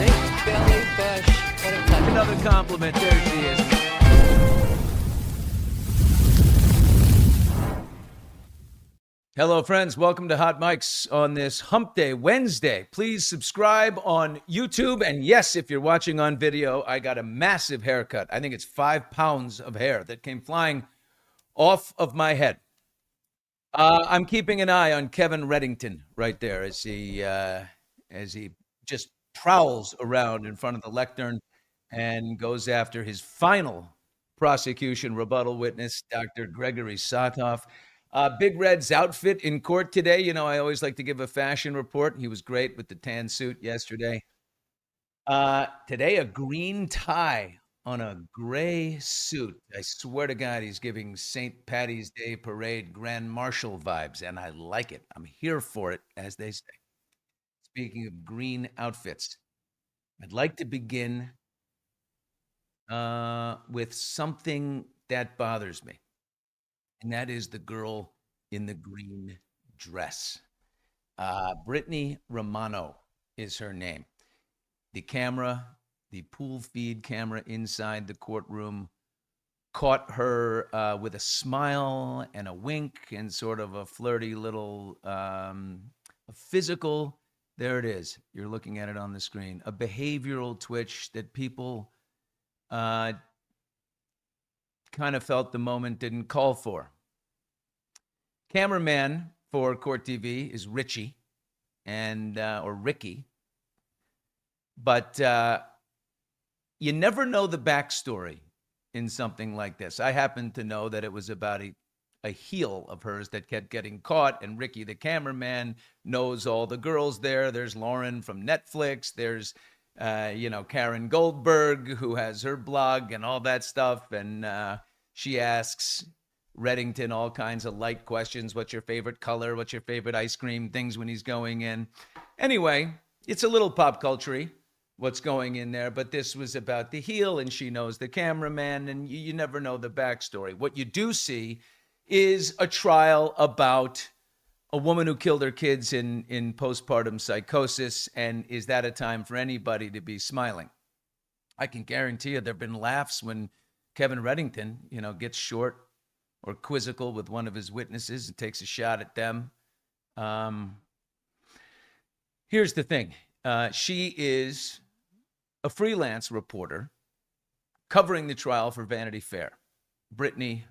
Saint Belly Bush. What a touch. Another compliment. There she is. Hello, friends. Welcome to Hot Mics on this Hump Day Wednesday. Please subscribe on YouTube. And yes, if you're watching on video, I got a massive haircut. I think it's 5 pounds of hair that came flying off of my head. I'm keeping an eye on Kevin Reddington right there as he just prowls around in front of the lectern and goes after his final prosecution rebuttal witness, Dr. Gregory Sadoff. Big Red's outfit in court today. You know, I always like to give a fashion report. He was great with the tan suit yesterday. Today, a green tie on a gray suit. I swear to God, he's giving St. Patty's Day Parade Grand Marshal vibes, and I like it. I'm here for it, as they say. Speaking of green outfits, I'd like to begin with something that bothers me, and that is the girl in the green dress. Brittany Romano is her name. The camera, the pool feed camera inside the courtroom caught her with a smile and a wink and sort of a flirty little a physical, there it is. You're looking at it on the screen. A behavioral twitch that people kind of felt the moment didn't call for. Cameraman for Court TV is Richie or Ricky. But you never know the backstory in something like this. I happen to know that it was about a heel of hers that kept getting caught, and Ricky, the cameraman, knows all the girls there. There's Lauren from Netflix. There's, Karen Goldberg, who has her blog and all that stuff, and she asks Reddington all kinds of light questions. What's your favorite color? What's your favorite ice cream? Things when he's going in. Anyway, it's a little pop culture-y what's going in there, but this was about the heel, and she knows the cameraman, and you never know the backstory. What you do see is a trial about a woman who killed her kids in postpartum psychosis, and is that a time for anybody to be smiling? I can guarantee you there have been laughs when Kevin Reddington, gets short or quizzical with one of his witnesses and takes a shot at them. Here's the thing. She is a freelance reporter covering the trial for Vanity Fair, Brittany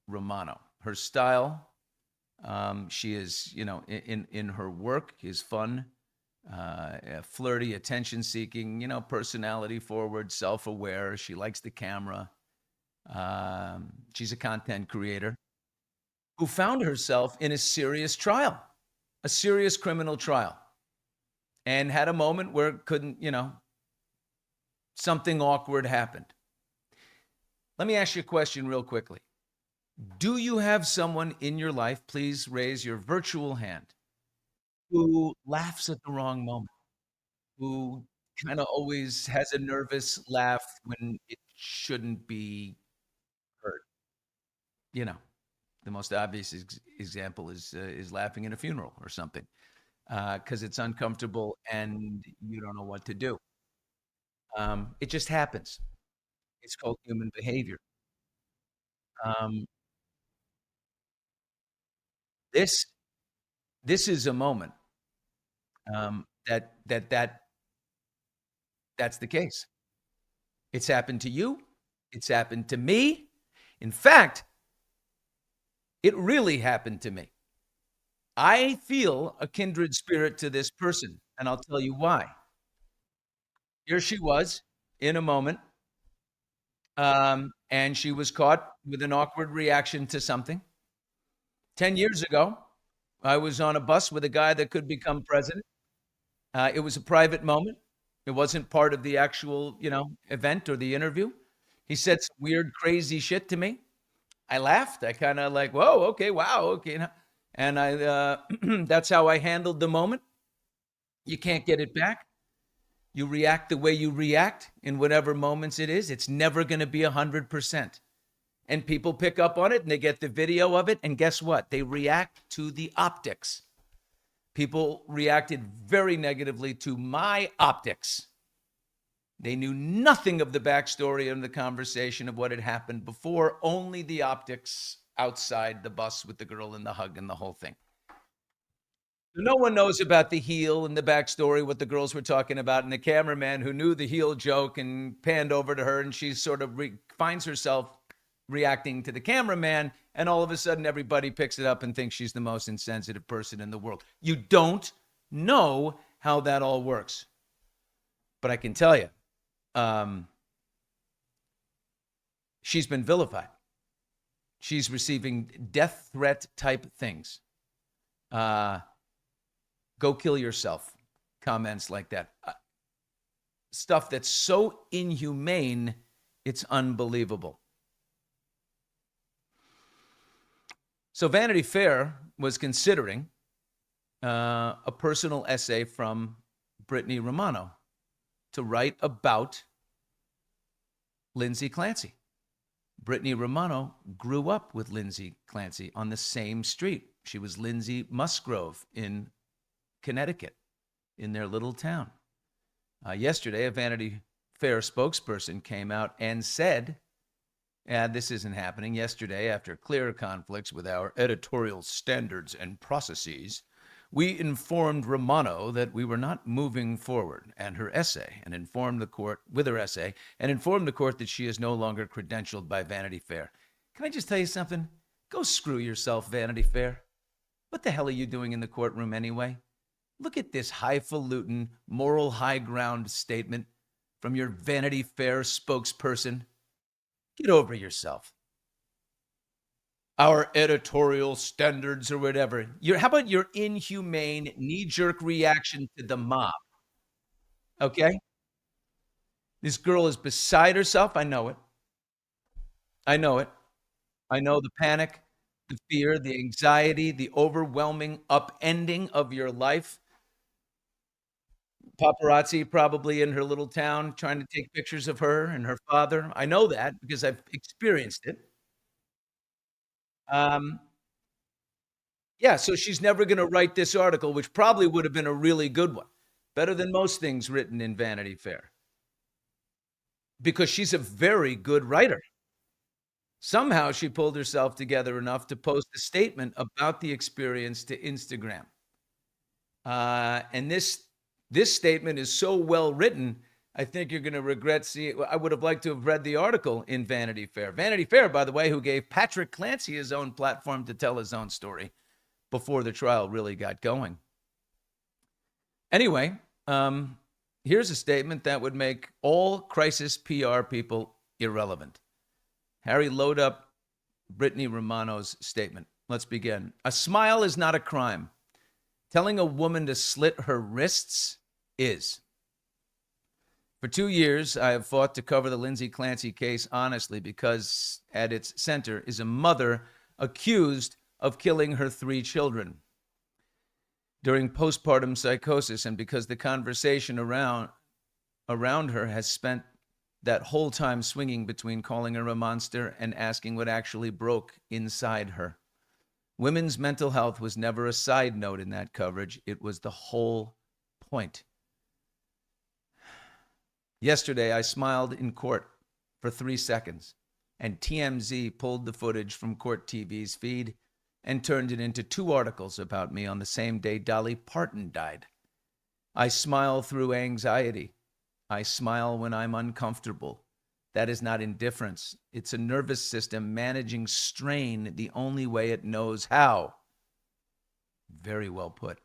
Romano. Her style, she is, in her work is fun, flirty, attention-seeking, personality forward, self-aware. She likes the camera. She's a content creator who found herself in a serious trial, a serious criminal trial, and had a moment where couldn't, something awkward happened. Let me ask you a question real quickly. Do you have someone in your life, please raise your virtual hand, who laughs at the wrong moment, who kind of always has a nervous laugh when it shouldn't be heard? The most obvious example is laughing at a funeral or something, because it's uncomfortable and you don't know what to do. It just happens. It's called human behavior. This is a moment that's the case. It's happened to you. It's happened to me. In fact, it really happened to me. I feel a kindred spirit to this person, and I'll tell you why. Here she was in a moment, and she was caught with an awkward reaction to something. 10 years ago, I was on a bus with a guy that could become president. It was a private moment. It wasn't part of the actual, event or the interview. He said some weird, crazy shit to me. I laughed. I kind of like, whoa, okay, wow, okay. And I that's how I handled the moment. You can't get it back. You react the way you react in whatever moments it is. It's never going to be 100%. And people pick up on it and they get the video of it. And guess what? They react to the optics. People reacted very negatively to my optics They knew nothing of the backstory and the conversation of what had happened before, only the optics outside the bus with the girl in the hug and the whole thing. No one knows about the heel and the backstory, what the girls were talking about, and the cameraman who knew the heel joke and panned over to her, and she sort of finds herself reacting to the cameraman, and all of a sudden everybody picks it up and thinks she's the most insensitive person in the world. You don't know how that all works. But I can tell you, she's been vilified. She's receiving death threat type things. Go kill yourself. Comments like that. Stuff that's so inhumane, it's unbelievable. So Vanity Fair was considering a personal essay from Brittany Romano to write about Lindsay Clancy. Brittany Romano grew up with Lindsay Clancy on the same street. She was Lindsay Musgrove in Connecticut, in their little town. Yesterday, a Vanity Fair spokesperson came out and said, this isn't happening. Yesterday, after clear conflicts with our editorial standards and processes, we informed Romano that we were not moving forward and her essay, and informed the court that she is no longer credentialed by Vanity Fair. Can I just tell you something? Go screw yourself, Vanity Fair. What the hell are you doing in the courtroom anyway? Look at this highfalutin, moral high ground statement from your Vanity Fair spokesperson. Get over yourself. Our editorial standards or whatever. How about your inhumane, knee-jerk reaction to the mob? Okay? This girl is beside herself. I know it. I know it. I know the panic, the fear, the anxiety, the overwhelming upending of your life. Paparazzi probably in her little town trying to take pictures of her and her father. I know that because I've experienced it. Yeah, so she's never going to write this article, which probably would have been a really good one. Better than most things written in Vanity Fair. Because she's a very good writer. Somehow she pulled herself together enough to post a statement about the experience to Instagram. And this statement is so well written, I think you're going to regret seeing it. I would have liked to have read the article in Vanity Fair. Vanity Fair, by the way, who gave Patrick Clancy his own platform to tell his own story before the trial really got going. Anyway, here's a statement that would make all crisis PR people irrelevant. Harry, load up Brittany Romano's statement. Let's begin. A smile is not a crime. Telling a woman to slit her wrists is. For 2 years, I have fought to cover the Lindsay Clancy case honestly because at its center is a mother accused of killing her 3 children during postpartum psychosis, and because the conversation around her has spent that whole time swinging between calling her a monster and asking what actually broke inside her. Women's mental health was never a side note in that coverage. It was the whole point. Yesterday, I smiled in court for 3 seconds, and TMZ pulled the footage from Court TV's feed and turned it into 2 articles about me on the same day Dolly Parton died. I smile through anxiety. I smile when I'm uncomfortable. That is not indifference. It's a nervous system managing strain the only way it knows how. Very well put.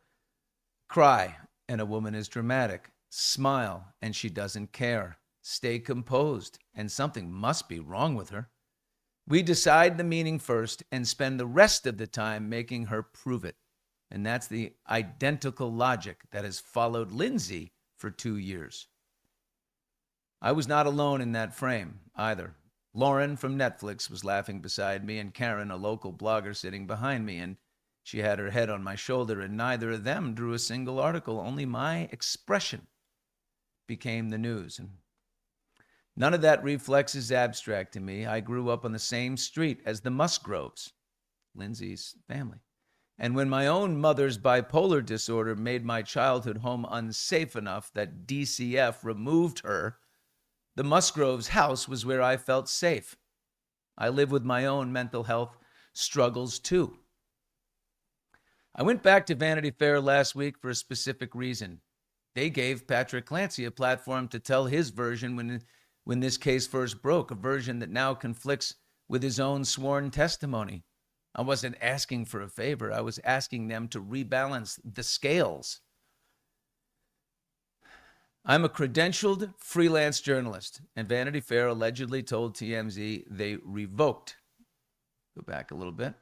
Cry, and a woman is dramatic. Smile, and she doesn't care. Stay composed, and something must be wrong with her. We decide the meaning first and spend the rest of the time making her prove it. And that's the identical logic that has followed Lindsay for 2 years. I was not alone in that frame either. Lauren from Netflix was laughing beside me, and Karen, a local blogger, sitting behind me, and she had her head on my shoulder, and neither of them drew a single article. Only my expression became the news. And none of that reflex is abstract to me. I grew up on the same street as the Musgroves, Lindsay's family. And when my own mother's bipolar disorder made my childhood home unsafe enough that DCF removed her The Musgroves' house was where I felt safe. I live with my own mental health struggles too. I went back to Vanity Fair last week for a specific reason. They gave Patrick Clancy a platform to tell his version when this case first broke, a version that now conflicts with his own sworn testimony. I wasn't asking for a favor. I was asking them to rebalance the scales. I'm a credentialed freelance journalist, and Vanity Fair allegedly told TMZ they revoked. Go back a little bit.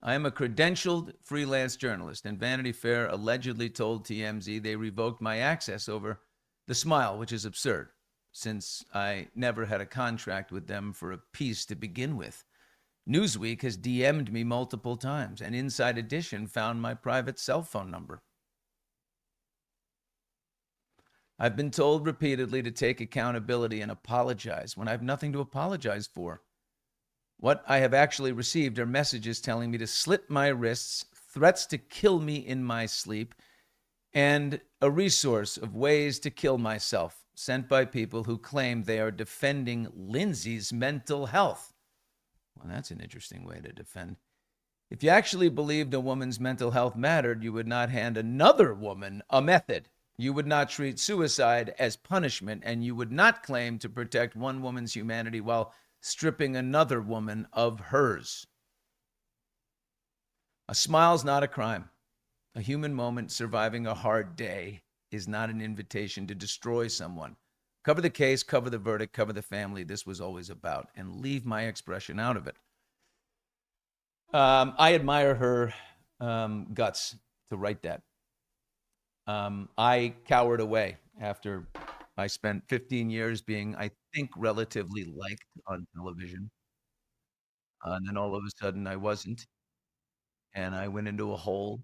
I am a credentialed freelance journalist, and Vanity Fair allegedly told TMZ they revoked my access over the Smile, which is absurd, since I never had a contract with them for a piece to begin with. Newsweek has DM'd me multiple times, and Inside Edition found my private cell phone number. I've been told repeatedly to take accountability and apologize when I have nothing to apologize for. What I have actually received are messages telling me to slit my wrists, threats to kill me in my sleep, and a resource of ways to kill myself sent by people who claim they are defending Lindsay's mental health. Well, that's an interesting way to defend. If you actually believed a woman's mental health mattered, you would not hand another woman a method. You would not treat suicide as punishment, and you would not claim to protect one woman's humanity while stripping another woman of hers. A smile's not a crime. A human moment surviving a hard day is not an invitation to destroy someone. Cover the case, cover the verdict, cover the family this was always about, and leave my expression out of it. I admire her guts to write that. I cowered away after I spent 15 years being, I think, relatively liked on television. And then all of a sudden I wasn't. And I went into a hole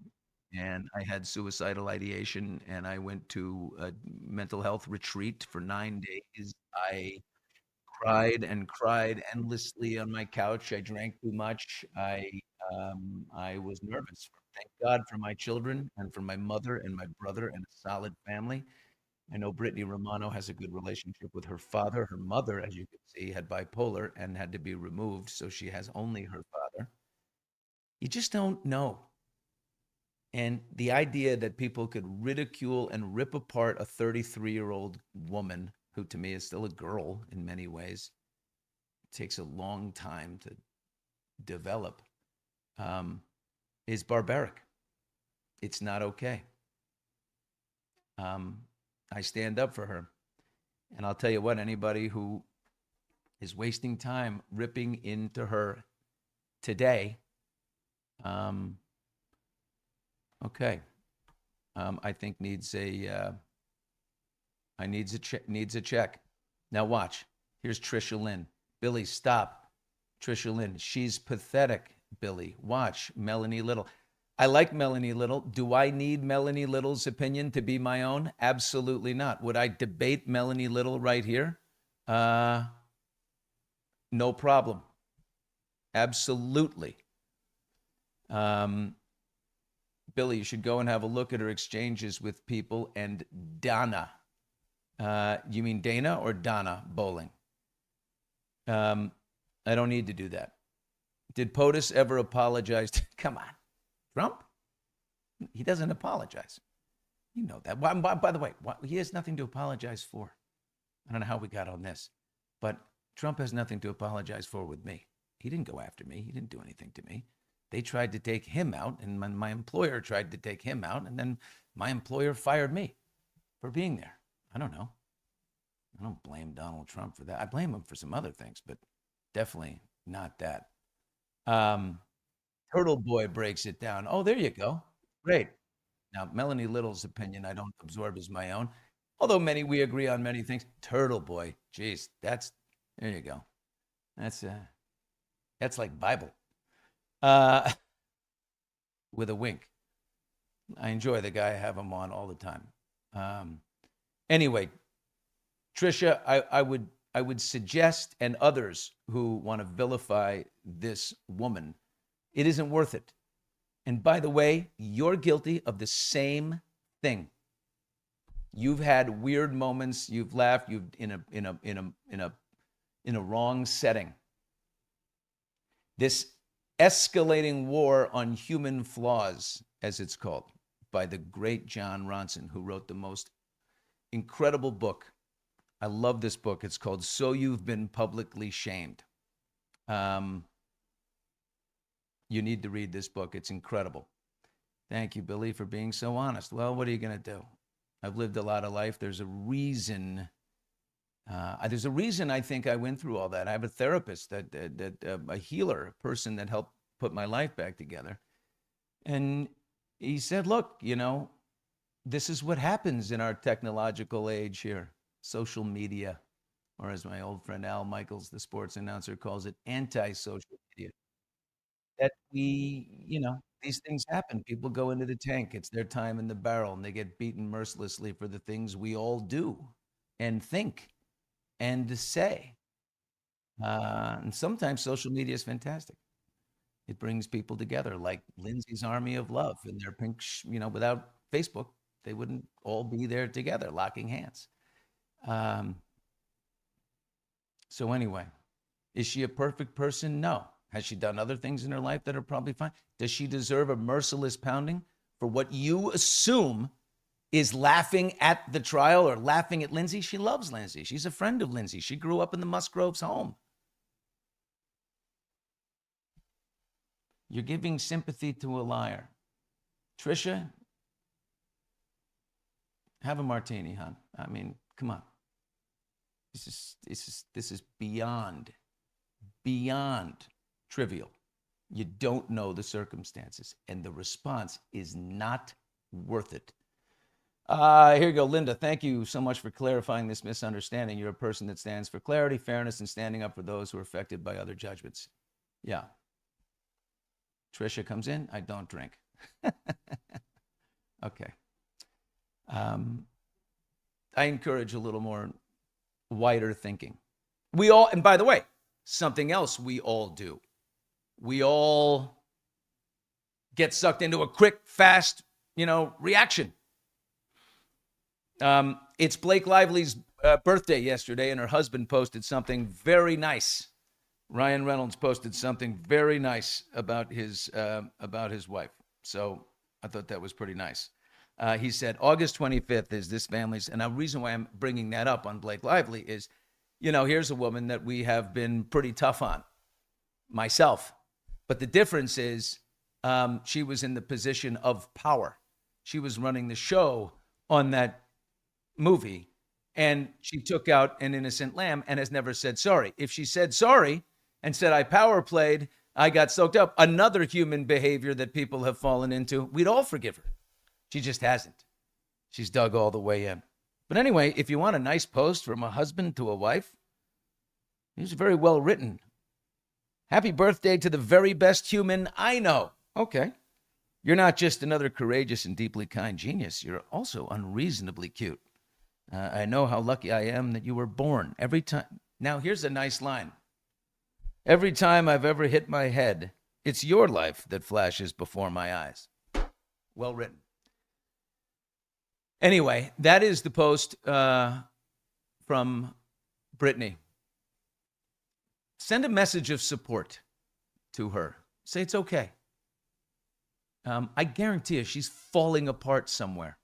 and I had suicidal ideation and I went to a mental health retreat for 9 days. I cried and cried endlessly on my couch. I drank too much. I was nervous. Thank God for my children and for my mother and my brother and a solid family. I know Brittany Romano has a good relationship with her father. Her mother, as you can see, had bipolar and had to be removed, so she has only her father. You just don't know. And the idea that people could ridicule and rip apart a 33-year-old woman, who to me is still a girl in many ways, takes a long time to develop, is barbaric. It's not okay. I stand up for her. And I'll tell you what, anybody who is wasting time ripping into her today, I think needs a check. Now watch. Here's Trisha Lynn. Billy, stop. Trisha Lynn. She's pathetic, Billy. Watch. Melanie Little. I like Melanie Little. Do I need Melanie Little's opinion to be my own? Absolutely not. Would I debate Melanie Little right here? No problem. Absolutely. Billy, you should go and have a look at her exchanges with people and Donna. You mean Dana or Donna Bowling? I don't need to do that. Did POTUS ever apologize? Come on. Trump? He doesn't apologize. You know that. By the way, he has nothing to apologize for. I don't know how we got on this, but Trump has nothing to apologize for with me. He didn't go after me. He didn't do anything to me. They tried to take him out, and my employer tried to take him out, and then my employer fired me for being there. I don't know. I don't blame Donald Trump for that. I blame him for some other things, but definitely not that. Turtle Boy breaks it down. Oh, there you go. Great. Now, Melanie Little's opinion I don't absorb as my own, although we agree on many things. Turtle Boy, geez, there you go. That's like Bible. With a wink. I enjoy the guy. I have him on all the time. Anyway, Trisha, I would suggest, and others who want to vilify this woman, it isn't worth it. And by the way, you're guilty of the same thing. You've had weird moments. You've laughed. You've in a wrong setting. This escalating war on human flaws, as it's called, by the great John Ronson, who wrote the most incredible book. I love this book. It's called So You've Been Publicly Shamed. You need to read this book. It's incredible. Thank you, Billy, for being so honest. Well, what are you going to do? I've lived a lot of life. There's a reason. I think I went through all that. I have a therapist, a healer, a person that helped put my life back together. And he said, look, this is what happens in our technological age here. Social media, or as my old friend Al Michaels, the sports announcer, calls it, anti-social media. That these things happen. People go into the tank. It's their time in the barrel, and they get beaten mercilessly for the things we all do and think and say. And sometimes social media is fantastic. It brings people together, like Lindsay's Army of Love and their pink, without Facebook, they wouldn't all be there together, locking hands. So anyway, is she a perfect person? No. Has she done other things in her life that are probably fine? Does she deserve a merciless pounding for what you assume is laughing at the trial or laughing at Lindsay? She loves Lindsay. She's a friend of Lindsay. She grew up in the Musgroves home. You're giving sympathy to a liar. Trisha, have a martini, hon. I mean, come on. This is beyond trivial. You don't know the circumstances, and the response is not worth it. Here you go, Linda. Thank you so much for clarifying this misunderstanding. You're a person that stands for clarity, fairness, and standing up for those who are affected by other judgments. Yeah. Trisha comes in. I don't drink. Okay. I encourage a little more wider thinking. We all, and by the way, something else we all do. We all get sucked into a quick, fast, reaction. It's Blake Lively's birthday yesterday, and her husband posted something very nice. Ryan Reynolds posted something very nice about his wife. So I thought that was pretty nice. He said, August 25th is this family's, and the reason why I'm bringing that up on Blake Lively is, here's a woman that we have been pretty tough on, myself. But the difference is she was in the position of power. She was running the show on that movie, and she took out an innocent lamb and has never said sorry. If she said sorry and said, I power played, I got soaked up, another human behavior that people have fallen into, we'd all forgive her. She just hasn't. She's dug all the way in. But anyway, if you want a nice post from a husband to a wife, it was very well written. Happy birthday to the very best human I know. Okay. You're not just another courageous and deeply kind genius. You're also unreasonably cute. I know how lucky I am that you were born. Every time. Now, here's a nice line. Every time I've ever hit my head, it's your life that flashes before my eyes. Well written. Anyway, that is the post from Brittany. Send a message of support to her. Say it's okay. I guarantee you she's falling apart somewhere.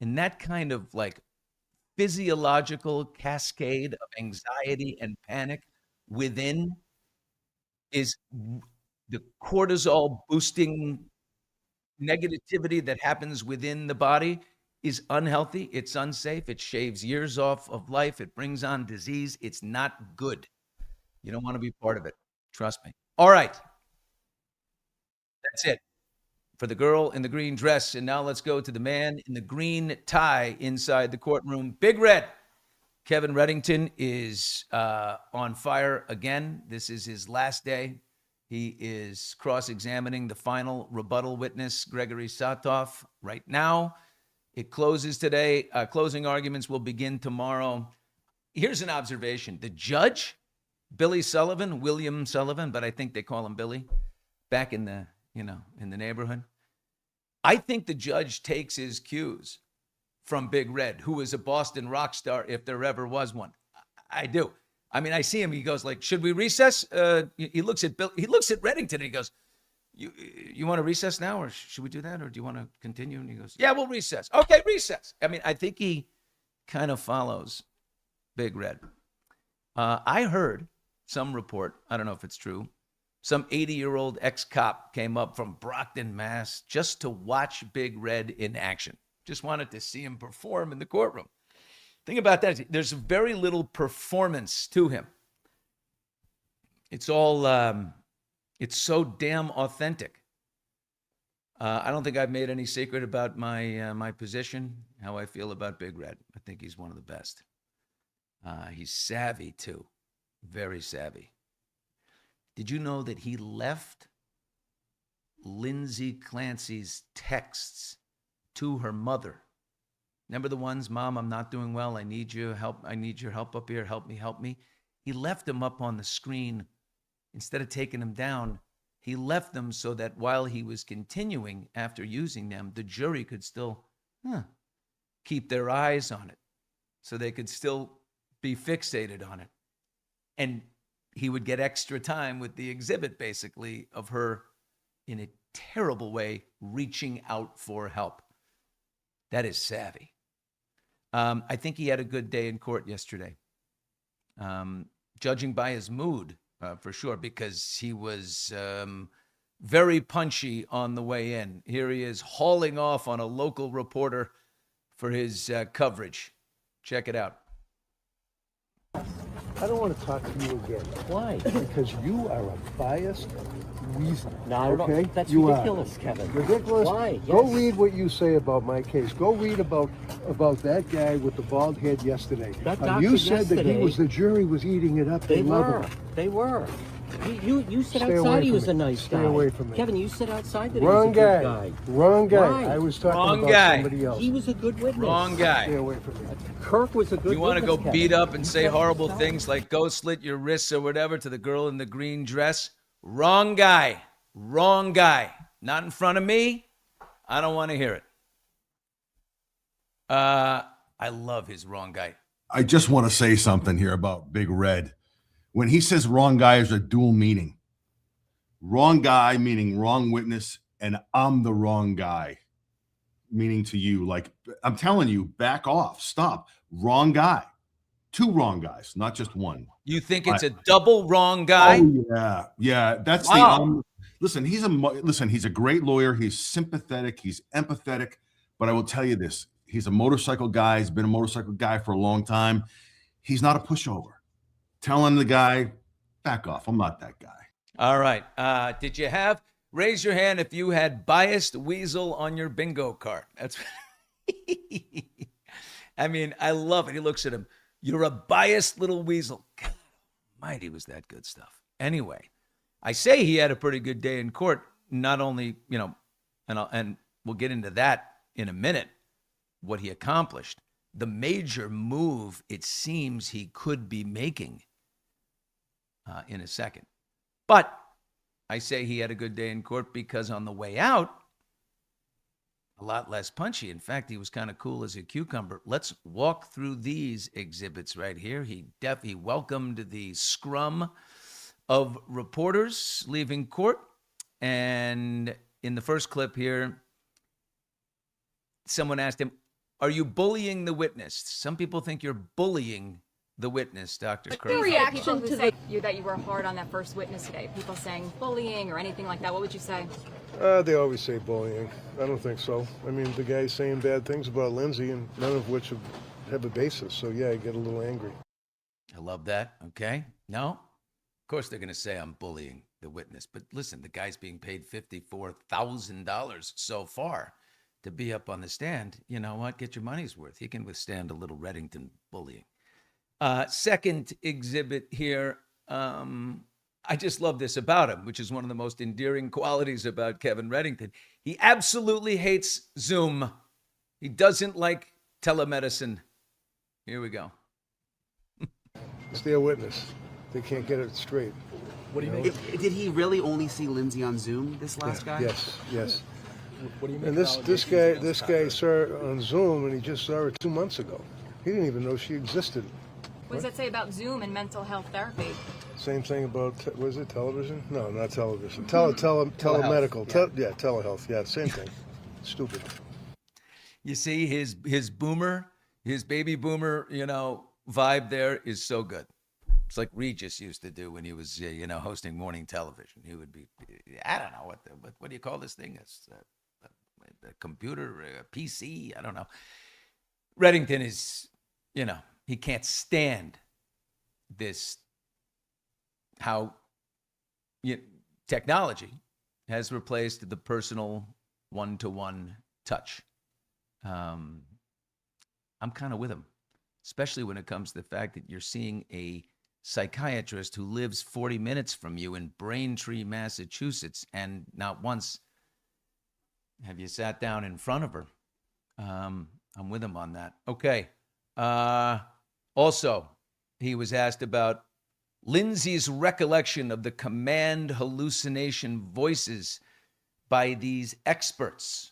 And that kind of physiological cascade of anxiety and panic within is the cortisol boosting negativity that happens within the body is unhealthy. It's unsafe. It shaves years off of life. It brings on disease. It's not good. You don't want to be part of it. Trust me. All right. That's it for the girl in the green dress. And now let's go to the man in the green tie inside the courtroom. Big Red. Kevin Reddington is on fire again. This is his last day. He is cross-examining the final rebuttal witness, Gregory Sadoff, right now. It closes today. Closing arguments will begin tomorrow. Here's an observation. The judge, Billy Sullivan, William Sullivan, but I think they call him Billy, back in the, in the neighborhood. I think the judge takes his cues from Big Red, who is a Boston rock star if there ever was one. I do. I mean, I see him. He goes like, should we recess? He looks at Bill. He looks at Reddington and he goes, you want to recess now, or should we do that, or do you want to continue? And he goes, yeah, we'll recess. Okay, recess. I mean, I think he kind of follows Big Red. I heard some report, I don't know if it's true, some 80-year-old ex-cop came up from Brockton, Mass, just to watch Big Red in action. Just wanted to see him perform in the courtroom. Think about that. There's very little performance to him. It's all, it's so damn authentic. I don't think I've made any secret about my position, how I feel about Big Red. I think he's one of the best. He's savvy, too. Very savvy. Did you know that he left Lindsay Clancy's texts to her mother? Remember the ones, Mom, I'm not doing well. I need you help. I need your help up here. Help me, help me. He left them up on the screen. Instead of taking them down, he left them so that while he was continuing after using them, the jury could still keep their eyes on it. So they could still be fixated on it. And he would get extra time with the exhibit, basically, of her, in a terrible way, reaching out for help. That is savvy. I think he had a good day in court yesterday, judging by his mood, for sure, because he was very punchy on the way in. Here he is hauling off on a local reporter for his coverage. Check it out. I don't want to talk to you again. Why? Because you are a biased weasel. No, I don't okay? think that's you ridiculous, are. Kevin. Ridiculous? Why? Go Yes. read what you say about my case. Go read about that guy with the bald head yesterday. That doctor you said that yesterday- the jury was eating it up. They love were. him. They were. You sit Stay outside. away He from was me. a nice Stay guy. away from me. Kevin, you sit outside. That Wrong he was a guy. good guy. Wrong guy. Why? I was talking Wrong about guy. somebody else. He was a good witness. Wrong Stay guy. away from me. Kirk was a good You want to witness, go Kevin. beat up and say Kevin, horrible stop. things like go slit your wrists or whatever to the girl in the green dress? Wrong guy. Wrong guy. Not in front of me. I don't want to hear it. I love his wrong guy. I just want to say something here about Big Red. When he says wrong guy, is a dual meaning. Wrong guy meaning wrong witness, and I'm the wrong guy, meaning to you, like, I'm telling you, back off, stop. Wrong guy. Two wrong guys, not just one. You think it's a double wrong guy? Oh, yeah. That's Wow. Listen, he's a great lawyer. He's sympathetic. He's empathetic. But I will tell you this: he's a motorcycle guy. He's been a motorcycle guy for a long time. He's not a pushover. Telling the guy, back off. I'm not that guy. All right. Raise your hand if you had biased weasel on your bingo card. That's I mean, I love it. He looks at him. You're a biased little weasel. God almighty, was that good stuff. Anyway, I say he had a pretty good day in court. Not only, and we'll get into that in a minute, what he accomplished. The major move it seems he could be making in a second. But I say he had a good day in court because on the way out, a lot less punchy. In fact, he was kind of cool as a cucumber. Let's walk through these exhibits right here. He welcomed the scrum of reporters leaving court. And in the first clip here, someone asked him, "Are you bullying the witness?" Some people think you're bullying the witness, Dr. Kirk. Your reaction to that you were hard on that first witness today? People saying bullying or anything like that. What would you say? They always say bullying. I don't think so. I mean, the guy's saying bad things about Lindsay, and none of which have a basis. So, yeah, I get a little angry. I love that. Okay. No, of course they're going to say I'm bullying the witness. But listen, the guy's being paid $54,000 so far to be up on the stand. You know what? Get your money's worth. He can withstand a little Reddington bullying. Second exhibit here. I just love this about him, which is one of the most endearing qualities about Kevin Reddington. He absolutely hates Zoom. He doesn't like telemedicine. Here we go. It's their witness. They can't get it straight. What do you mean? Did he really only see Lindsay on Zoom, this last guy? Yes. What do you make And of this allegations guy against saw her on Zoom, and he just saw her 2 months ago. He didn't even know she existed. What does that say about Zoom and mental health therapy? Same thing about was it television? No, not television. Telemedical. Telehealth. Yeah, same thing. Stupid. You see, his baby boomer, vibe there is so good. It's like Regis used to do when he was, hosting morning television. He would be, I don't know what do you call this thing? It's a computer, a PC. I don't know. Reddington is, he can't stand this. How technology has replaced the personal one-to-one touch. I'm kind of with him, especially when it comes to the fact that you're seeing a psychiatrist who lives 40 minutes from you in Braintree, Massachusetts, and not once have you sat down in front of her. I'm with him on that. Okay. Also, he was asked about Lindsay's recollection of the command hallucination voices by these experts.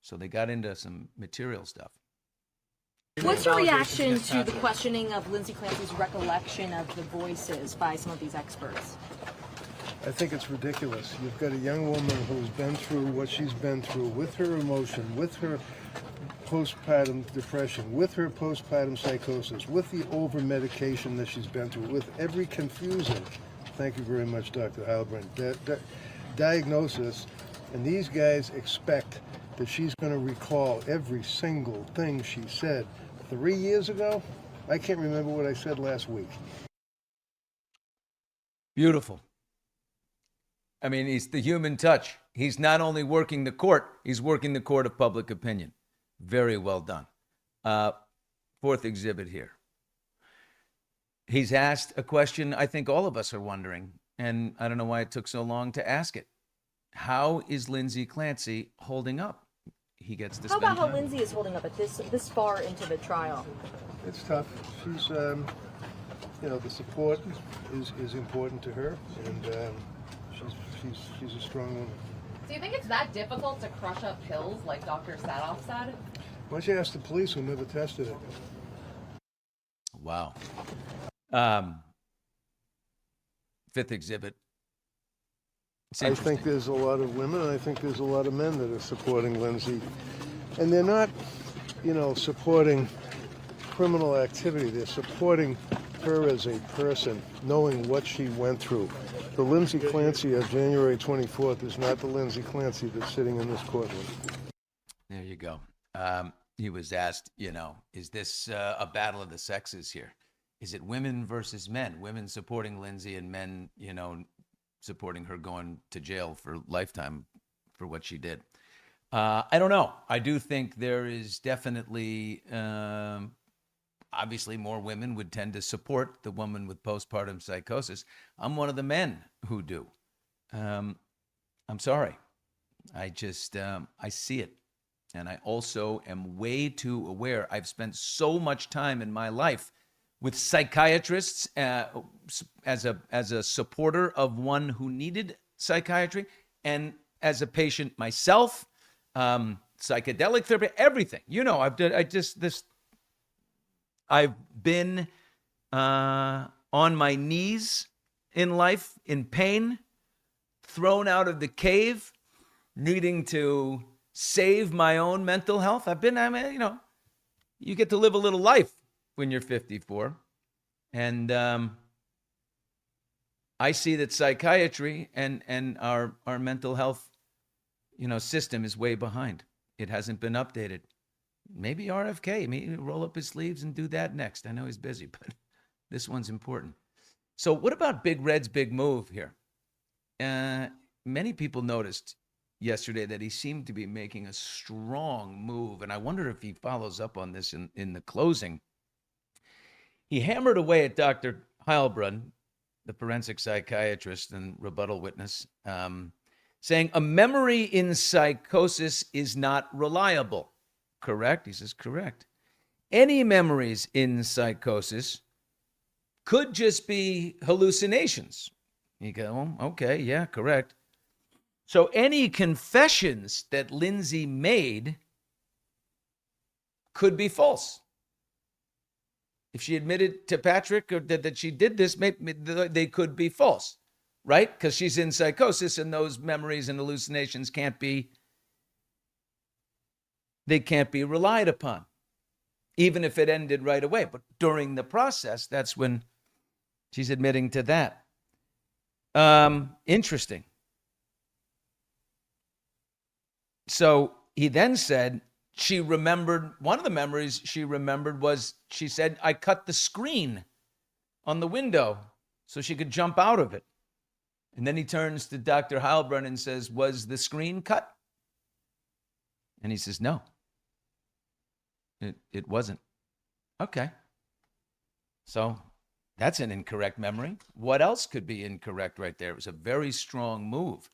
So they got into some material stuff. What's your reaction to the questioning of Lindsay Clancy's recollection of the voices by some of these experts? I think it's ridiculous. You've got a young woman who's been through what she's been through with her emotion, with her postpartum depression, with her postpartum psychosis, with the over-medication that she's been through, with every confusing, thank you very much, Dr. Heilbrand, diagnosis, and these guys expect that she's going to recall every single thing she said 3 years ago. I can't remember what I said last week. Beautiful. I mean, he's the human touch. He's not only working the court, he's working the court of public opinion. Very well done. Fourth exhibit here. He's asked a question I think all of us are wondering, and I don't know why it took so long to ask it. How is Lindsay Clancy holding up? He gets to How spend about how time. Lindsay is holding up at this far into the trial? It's tough. She's, the support is important to her, and she's a strong woman. Do you think it's that difficult to crush up pills like Dr. Sadoff said? Why don't you ask the police who never tested it? Wow. Fifth exhibit. It's I interesting. think there's a lot of women, and I think there's a lot of men that are supporting Lindsay. And they're not, supporting criminal activity. They're supporting her as a person, knowing what she went through. The Lindsay Clancy of January 24th is not the Lindsay Clancy that's sitting in this courtroom. There you go. He was asked, is this a battle of the sexes here? Is it women versus men? Women supporting Lindsay and men, supporting her going to jail for lifetime for what she did. I don't know. I do think there is definitely, obviously more women would tend to support the woman with postpartum psychosis. I'm one of the men who do. I'm sorry. I just, I see it. And I also am way too aware. I've spent so much time in my life with psychiatrists as a supporter of one who needed psychiatry, and as a patient myself, psychedelic therapy, everything. I've been on my knees in life, in pain, thrown out of the cave, needing to save my own mental health. You get to live a little life when you're 54. And I see that psychiatry and our mental health, system is way behind. It hasn't been updated. Maybe RFK, maybe roll up his sleeves and do that next. I know he's busy, but this one's important. So what about Big Red's big move here? Many people noticed yesterday that he seemed to be making a strong move, and I wonder if he follows up on this in the closing. He hammered away at Dr. Heilbrand, the forensic psychiatrist and rebuttal witness, saying a memory in psychosis is not reliable. Correct? He says, correct. Any memories in psychosis could just be hallucinations. You go, well, okay, yeah, correct. So any confessions that Lindsay made could be false. If she admitted to Patrick or that she did this, maybe they could be false, right? Because she's in psychosis and those memories and hallucinations can't be relied upon, even if it ended right away. But during the process, that's when she's admitting to that. Interesting. So he then said she remembered, one of the memories she remembered was, she said, I cut the screen on the window so she could jump out of it. And then he turns to Dr. Heilbrunn and says, was the screen cut? And he says, no, it wasn't. Okay. So that's an incorrect memory. What else could be incorrect right there? It was a very strong move.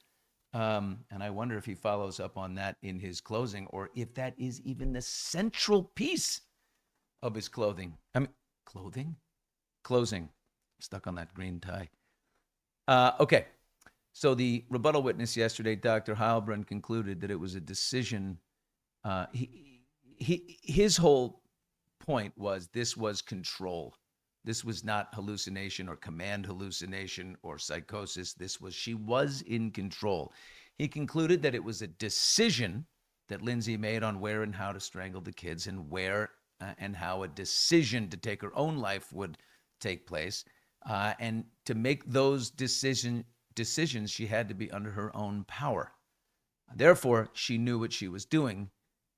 And I wonder if he follows up on that in his closing, or if that is even the central piece of his closing. Closing. Stuck on that green tie. Okay. So the rebuttal witness yesterday, Dr. Heilbrunn, concluded that it was a decision. His whole point was this was control. This was not hallucination or command hallucination or psychosis. She was in control. He concluded that it was a decision that Lindsay made on where and how to strangle the kids, and where and how a decision to take her own life would take place. And to make those decisions, she had to be under her own power. Therefore, she knew what she was doing,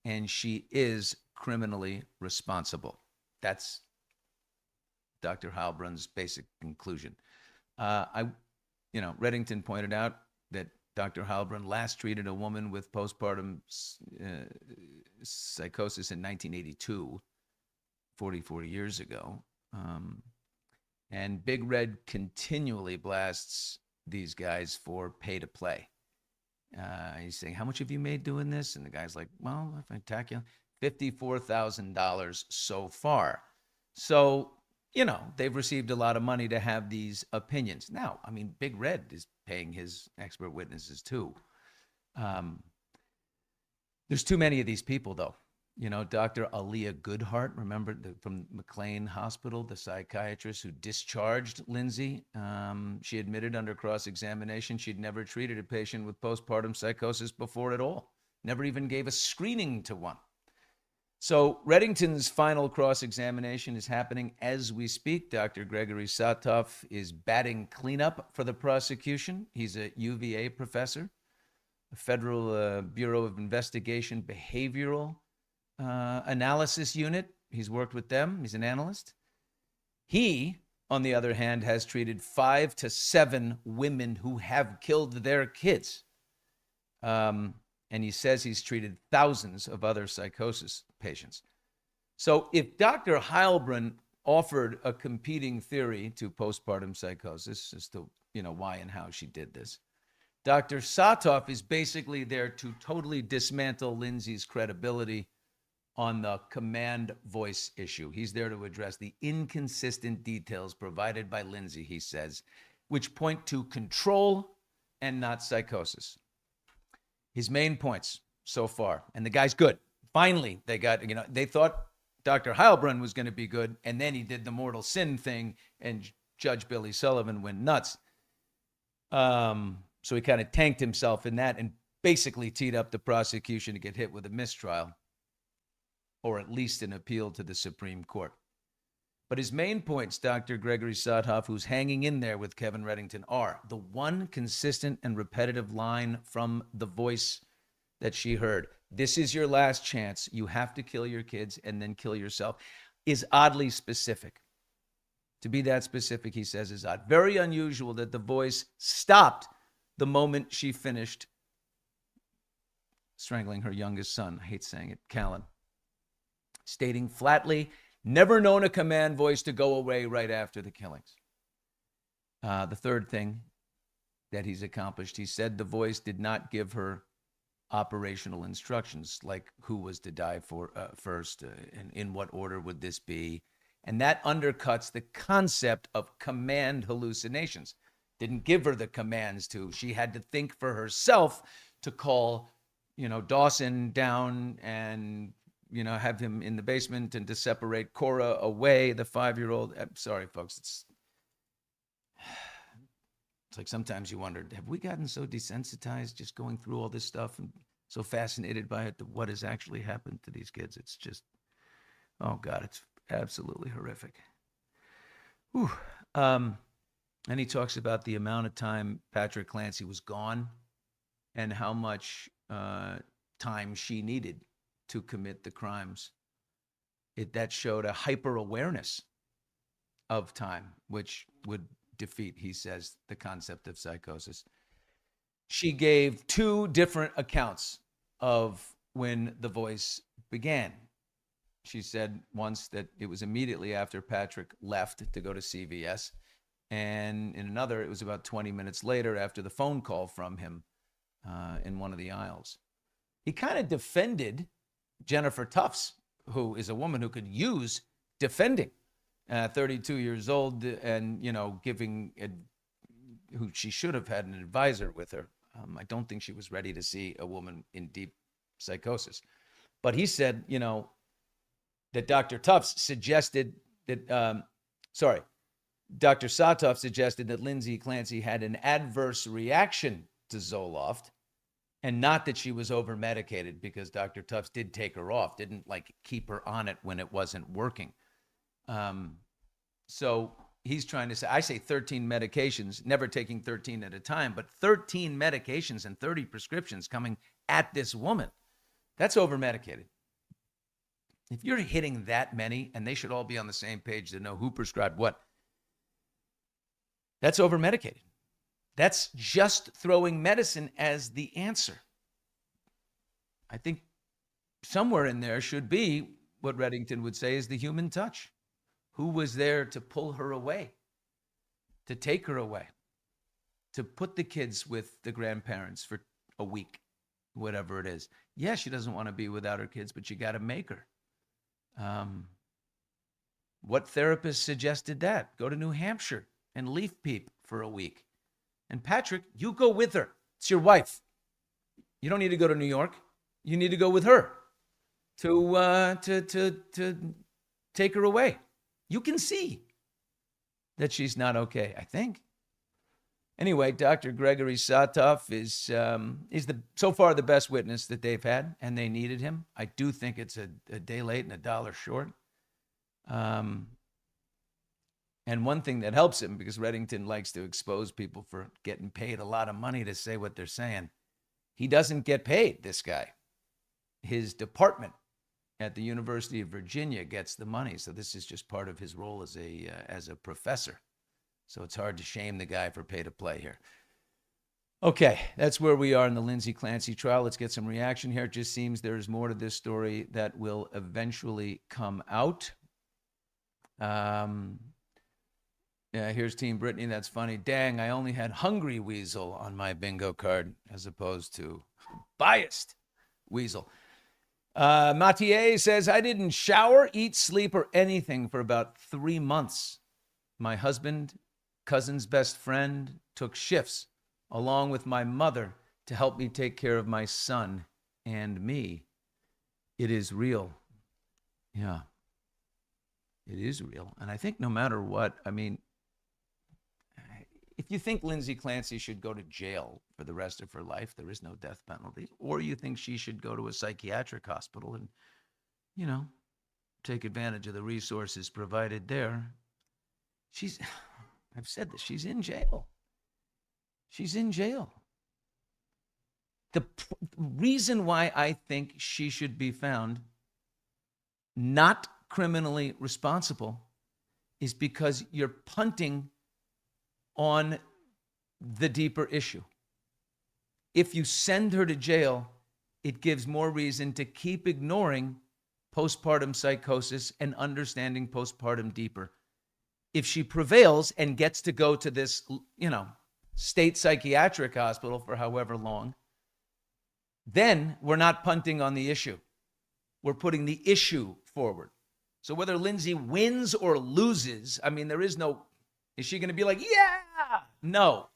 and she is criminally responsible. That's Dr. Heilbrunn's basic conclusion. Reddington pointed out that Dr. Heilbrunn last treated a woman with postpartum psychosis in 1982, 44 years ago. And Big Red continually blasts these guys for pay to play. He's saying, how much have you made doing this? And the guy's like, well, if I attack you, $54,000 so far. So, they've received a lot of money to have these opinions. Now, Big Red is paying his expert witnesses too. There's too many of these people, though. Dr. Aaliyah Goodhart, remember from McLean Hospital, the psychiatrist who discharged Lindsay. She admitted under cross-examination she'd never treated a patient with postpartum psychosis before at all. Never even gave a screening to one. So Reddington's final cross-examination is happening as we speak. Dr. Gregory Sadoff is batting cleanup for the prosecution. He's a UVA professor, a Federal Bureau of Investigation Behavioral Analysis Unit. He's worked with them. He's an analyst. He, on the other hand, has treated 5 to 7 women who have killed their kids. And he says he's treated thousands of other psychosis patients. So if Dr. Heilbrunn offered a competing theory to postpartum psychosis as to, why and how she did this, Dr. Sadoff is basically there to totally dismantle Lindsay's credibility on the command voice issue. He's there to address the inconsistent details provided by Lindsay, he says, which point to control and not psychosis. His main points so far, and the guy's good. Finally, they got, they thought Dr. Heilbrunn was going to be good, and then he did the mortal sin thing, and Judge Billy Sullivan went nuts. So he kind of tanked himself in that and basically teed up the prosecution to get hit with a mistrial, or at least an appeal to the Supreme Court. But his main points, Dr. Gregory Sadoff, who's hanging in there with Kevin Reddington, are the one consistent and repetitive line from the voice that she heard. This is your last chance. You have to kill your kids and then kill yourself, is oddly specific. To be that specific, he says, is odd. Very unusual that the voice stopped the moment she finished strangling her youngest son. I hate saying it, Callan. Stating flatly, never known a command voice to go away right after the killings. The third thing that he's accomplished, he said the voice did not give her operational instructions, like who was to die first, and in what order would this be. And that undercuts the concept of command hallucinations. didn't give her the commands to. She had to think for herself to call, Dawson down and, have him in the basement and to separate Cora away, the 5-year-old. I'm sorry, folks. It's like sometimes you wonder, have we gotten so desensitized just going through all this stuff and so fascinated by it, what has actually happened to these kids? It's just, oh God, it's absolutely horrific. Whew. And he talks about the amount of time Patrick Clancy was gone and how much time she needed to commit the crimes. That showed a hyper awareness of time, which would defeat, he says, the concept of psychosis. She gave 2 different accounts of when the voice began. She said once that it was immediately after Patrick left to go to CVS. And in another, it was about 20 minutes later after the phone call from him in one of the aisles. He kind of defended Jennifer Tufts, who is a woman who could use defending. 32 years old and, who she should have had an advisor with her. I don't think she was ready to see a woman in deep psychosis. But he said, that Dr. Tufts suggested that, Dr. Sadoff suggested that Lindsay Clancy had an adverse reaction to Zoloft and not that she was over-medicated, because Dr. Tufts did take her off, didn't keep her on it when it wasn't working. So he's trying to say, I say 13 medications, never taking 13 at a time, but 13 medications and 30 prescriptions coming at this woman. That's over-medicated. If you're hitting that many, and they should all be on the same page to know who prescribed what, that's over-medicated. That's just throwing medicine as the answer. I think somewhere in there should be what Reddington would say is the human touch. Who was there to pull her away, to take her away, to put the kids with the grandparents for a week, whatever it is. Yeah, she doesn't want to be without her kids, but you got to make her. What therapist suggested that? Go to New Hampshire and leaf peep for a week. And Patrick, you go with her. It's your wife. You don't need to go to New York. You need to go with her to take her away. You can see that she's not okay, I think. Anyway, Dr. Gregory Sadoff is so far the best witness that they've had, and they needed him. I do think it's a day late and a dollar short. And one thing that helps him, because Reddington likes to expose people for getting paid a lot of money to say what they're saying, he doesn't get paid, this guy. His department at the University of Virginia gets the money, so this is just part of his role as a professor. So it's hard to shame the guy for pay to play here. Okay, that's where we are in the Lindsay Clancy trial. Let's get some reaction here. It just seems there is more to this story that will eventually come out. Yeah, here's Team Brittany. That's funny. Dang, I only had Hungry Weasel on my bingo card as opposed to Biased Weasel. Panettiere says, I didn't shower, eat, sleep, or anything for about 3 months. My husband, cousin's best friend, took shifts along with my mother to help me take care of my son and me. It is real. Yeah, it is real. And I think no matter what, I mean, if you think Lindsay Clancy should go to jail for the rest of her life, there is no death penalty, or you think she should go to a psychiatric hospital and, take advantage of the resources provided there, I've said this, she's in jail. She's in jail. The reason why I think she should be found not criminally responsible is because you're punting on the deeper issue. If you send her to jail, it gives more reason to keep ignoring postpartum psychosis and understanding postpartum deeper. If she prevails and gets to go to this, state psychiatric hospital for however long, then we're not punting on the issue. We're putting the issue forward. So whether Lindsay wins or loses, there is no, is she going to be like, yeah? No.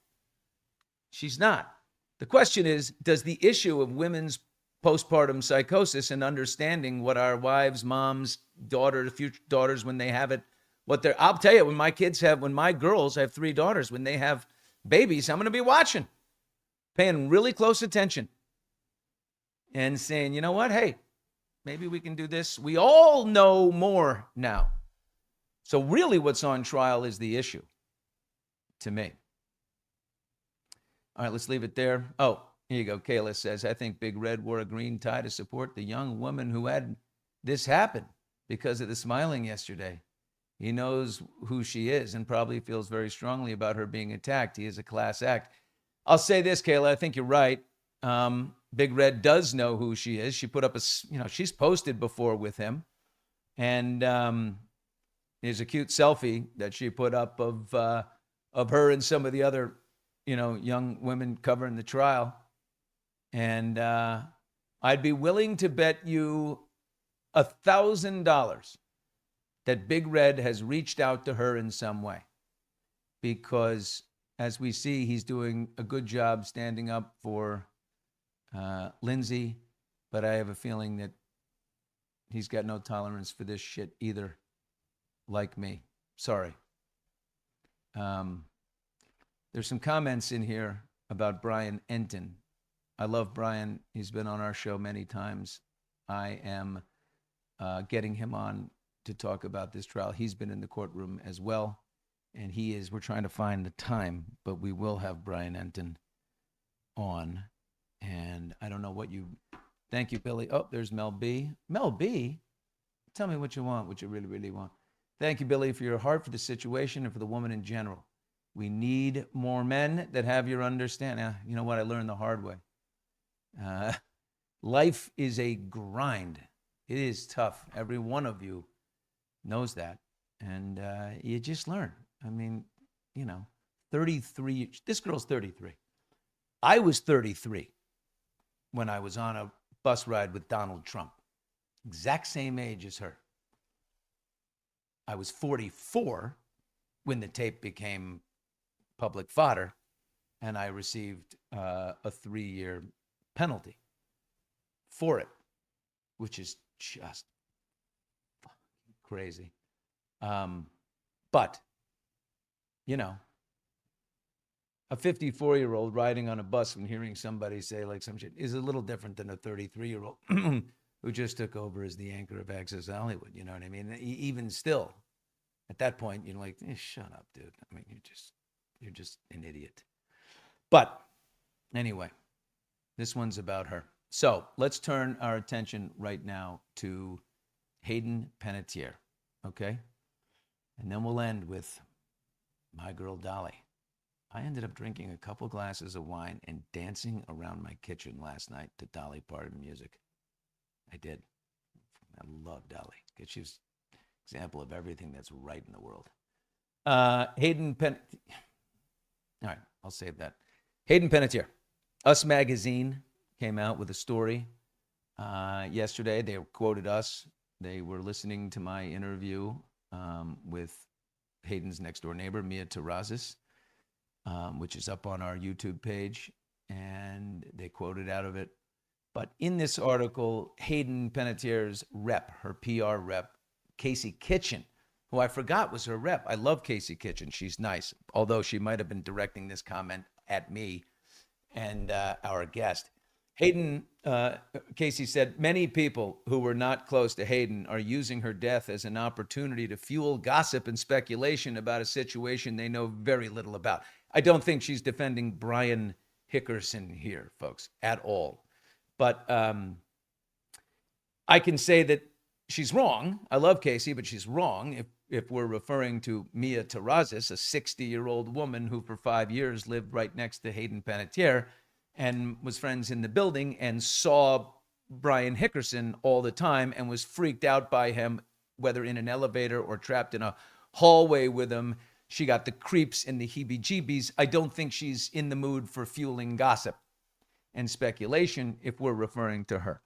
She's not. The question is, does the issue of women's postpartum psychosis and understanding what our wives, moms, daughters, future daughters, when they have it, I'll tell you, when my girls have 3 daughters, when they have babies, I'm going to be watching, paying really close attention and saying, you know what? Hey, maybe we can do this. We all know more now. So really what's on trial is the issue to me. All right, let's leave it there. Oh, here you go. Kayla says, I think Big Red wore a green tie to support the young woman who had this happen because of the smiling yesterday. He knows who she is and probably feels very strongly about her being attacked. He is a class act. I'll say this, Kayla, I think you're right. Big Red does know who she is. She put up she's posted before with him. And there's a cute selfie that she put up of her and some of the other young women covering the trial. And I'd be willing to bet you $1,000 that Big Red has reached out to her in some way. Because as we see, he's doing a good job standing up for Lindsay. But I have a feeling that he's got no tolerance for this shit either, like me. Sorry. There's some comments in here about Brian Enton. I love Brian. He's been on our show many times. I am getting him on to talk about this trial. He's been in the courtroom as well. And we're trying to find the time, but we will have Brian Enton on. And I don't know thank you, Billy. Oh, there's Mel B. Mel B? Tell me what you want, what you really, really want. Thank you, Billy, for your heart for the situation and for the woman in general. We need more men that have your understanding. You know what? I learned the hard way. Life is a grind. It is tough. Every one of you knows that. And you just learn. I mean, 33. This girl's 33. I was 33 when I was on a bus ride with Donald Trump. Exact same age as her. I was 44 when the tape became public fodder, and I received a 3-year penalty for it, which is just crazy. But, a 54-year-old riding on a bus and hearing somebody say like some shit is a little different than a 33-year-old who just took over as the anchor of Access Hollywood. You know what I mean? Even still, at that point, you're like, shut up, dude. I mean, you're just an idiot. But anyway, this one's about her. So let's turn our attention right now to Hayden Panettiere, okay? And then we'll end with my girl, Dolly. I ended up drinking a couple glasses of wine and dancing around my kitchen last night to Dolly Parton music. I did. I love Dolly because she's an example of everything that's right in the world. Hayden Panettiere. All right, I'll save that. Hayden Panettiere. Us Magazine came out with a story yesterday. They quoted us. They were listening to my interview with Hayden's next door neighbor, Mia Terrazas, which is up on our YouTube page, and they quoted out of it. But in this article, Hayden Panettiere's rep, her PR rep, Casey Kitchen, who I forgot was her rep. I love Casey Kitchen. She's nice, although she might have been directing this comment at me and our guest. Hayden, Casey said, many people who were not close to Hayden are using her death as an opportunity to fuel gossip and speculation about a situation they know very little about. I don't think she's defending Brian Hickerson here, folks, at all. But I can say that she's wrong. I love Casey, but she's wrong if we're referring to Mia Terrazas, a 60-year-old woman who for 5 years lived right next to Hayden Panettiere and was friends in the building and saw Brian Hickerson all the time and was freaked out by him, whether in an elevator or trapped in a hallway with him. She got the creeps and the heebie-jeebies. I don't think she's in the mood for fueling gossip and speculation if we're referring to her.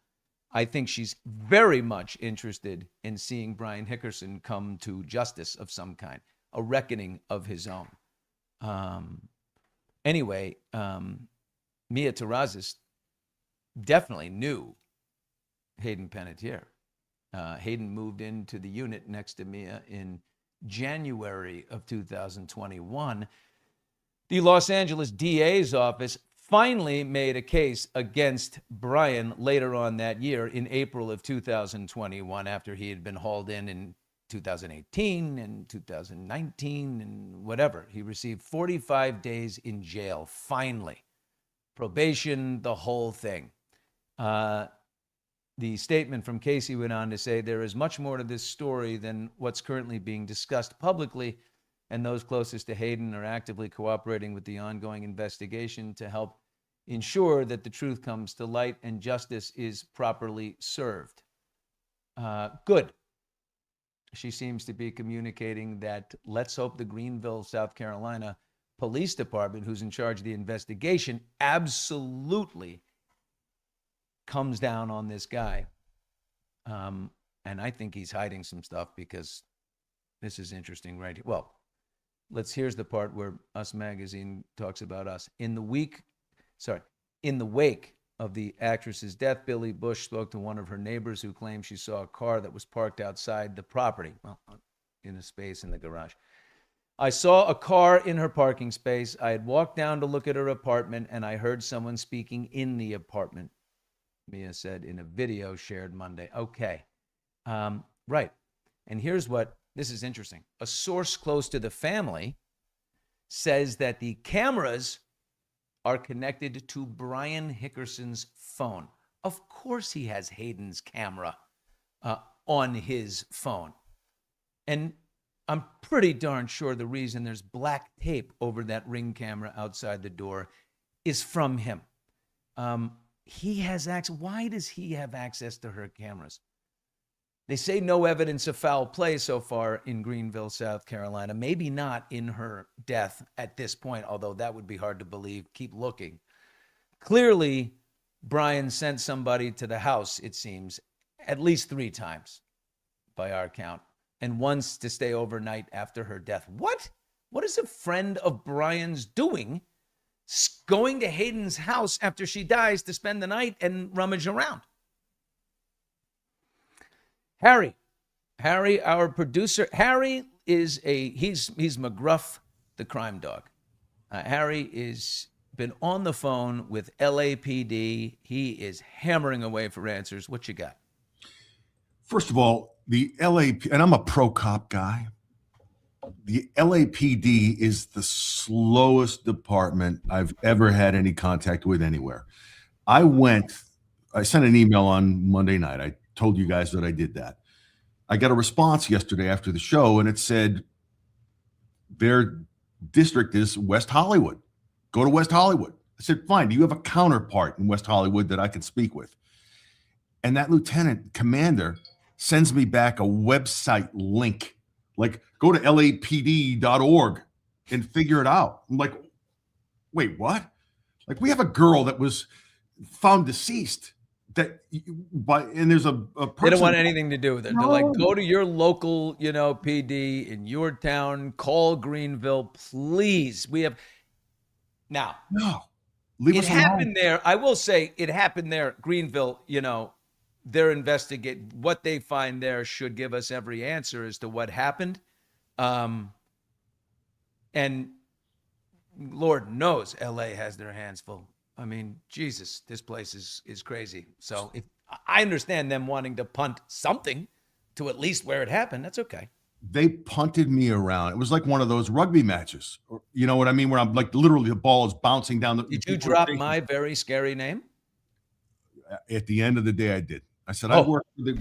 I think she's very much interested in seeing Brian Hickerson come to justice of some kind, a reckoning of his own. Anyway, Mia Terrazas definitely knew Hayden Panettiere. Hayden moved into the unit next to Mia in January of 2021. The Los Angeles DA's office finally made a case against Brian later on that year in April of 2021 after he had been hauled in 2018 and 2019 and whatever. He received 45 days in jail, finally. Probation, the whole thing. The statement from Casey went on to say, there is much more to this story than what's currently being discussed publicly, and those closest to Hayden are actively cooperating with the ongoing investigation to help ensure that the truth comes to light and justice is properly served. Good. She seems to be communicating that let's hope the Greenville, South Carolina Police Department, who's in charge of the investigation, absolutely comes down on this guy. And I think he's hiding some stuff because this is interesting right here. Well, here's the part where Us Magazine talks about us. In the wake of the actress's death, Billy Bush spoke to one of her neighbors who claimed she saw a car that was parked outside the property, well, in a space in the garage. I saw a car in her parking space. I had walked down to look at her apartment, and I heard someone speaking in the apartment, Mia said in a video shared Monday. Okay, right. And here's this is interesting. A source close to the family says that the cameras are connected to Brian Hickerson's phone. Of course he has Hayden's camera on his phone. And I'm pretty darn sure the reason there's black tape over that Ring camera outside the door is from him. He has access. Why does he have access to her cameras? They say no evidence of foul play so far in Greenville, South Carolina. Maybe not in her death at this point, although that would be hard to believe. Keep looking. Clearly, Brian sent somebody to the house, it seems, at least 3 times by our count, and once to stay overnight after her death. What? What is a friend of Brian's doing, going to Hayden's house after she dies to spend the night and rummage around? Harry, our producer. Harry is he's McGruff, the crime dog. Harry is been on the phone with LAPD. He is hammering away for answers. What you got? First of all, the LAP, and I'm a pro cop guy. The LAPD is the slowest department I've ever had any contact with anywhere. I sent an email on Monday night. I told you guys that I did that. I got a response yesterday after the show, and it said their district is West Hollywood. Go to West Hollywood. I said, fine. Do you have a counterpart in West Hollywood that I can speak with? And that lieutenant commander sends me back a website link. Like, go to lapd.org and figure it out. I'm like, wait, what? Like, we have a girl that was found deceased. And there's a person. They don't want anything to do with it. No. They're like, go to your local, PD in your town. Call Greenville, please. We have now. No, leave it us alone. Happened there. I will say it happened there. Greenville, they're investigating what they find there should give us every answer as to what happened. And Lord knows LA has their hands full. I mean, Jesus, this place is crazy. So if I understand them wanting to punt something to at least where it happened, that's okay. They punted me around. It was like one of those rugby matches. You know what I mean? Where I'm like, literally the ball is bouncing down. Did you drop my very scary name? At the end of the day, I did. I said, I work for the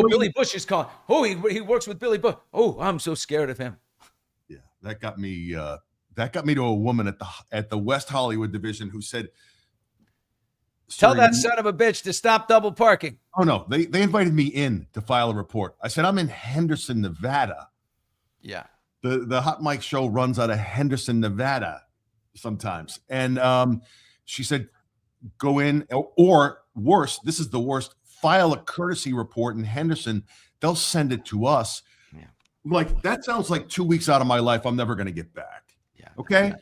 Billy Bush is calling. Oh, he works with Billy Bush. Oh, I'm so scared of him. Yeah, that got me to a woman at the West Hollywood division who said, tell that son of a bitch to stop double parking. Oh no, they invited me in to file a report. I said, I'm in Henderson, Nevada. Yeah. The Hot Mic show runs out of Henderson, Nevada sometimes. And she said, go in, or worse, this is the worst, file a courtesy report in Henderson. They'll send it to us. Yeah. Like, that sounds like 2 weeks out of my life I'm never going to get back. Yeah. Okay.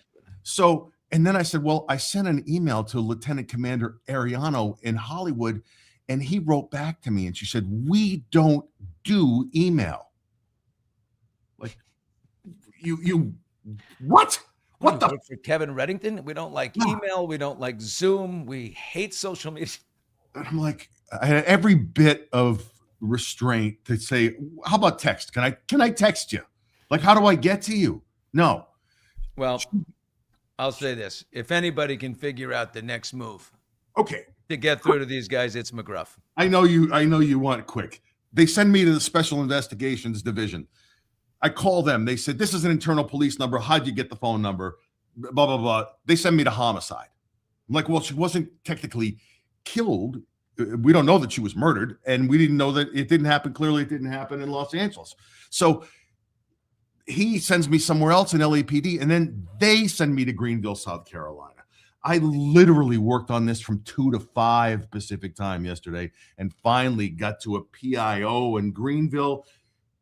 So And then I said, well, I sent an email to Lieutenant Commander Ariano in Hollywood, and he wrote back to me, and she said, we don't do email. Like, you what? What the? Work for Kevin Reddington? We don't like email. We don't like Zoom. We hate social media. I'm like, I had every bit of restraint to say, how about text? Can I text you? Like, how do I get to you? No. Well, I'll say this. If anybody can figure out the next move Okay. to get through to these guys, it's McGruff. I know you want it quick. They send me to the Special Investigations Division. I call them. They said, this is an internal police number. How'd you get the phone number? Blah, blah, blah. They send me to homicide. I'm like, well, she wasn't technically killed. We don't know that she was murdered. And we didn't know that it didn't happen. Clearly, it didn't happen in Los Angeles. So he sends me somewhere else in LAPD, and then they send me to Greenville, South Carolina. I literally worked on this from 2 to 5 Pacific time yesterday and finally got to a PIO in Greenville.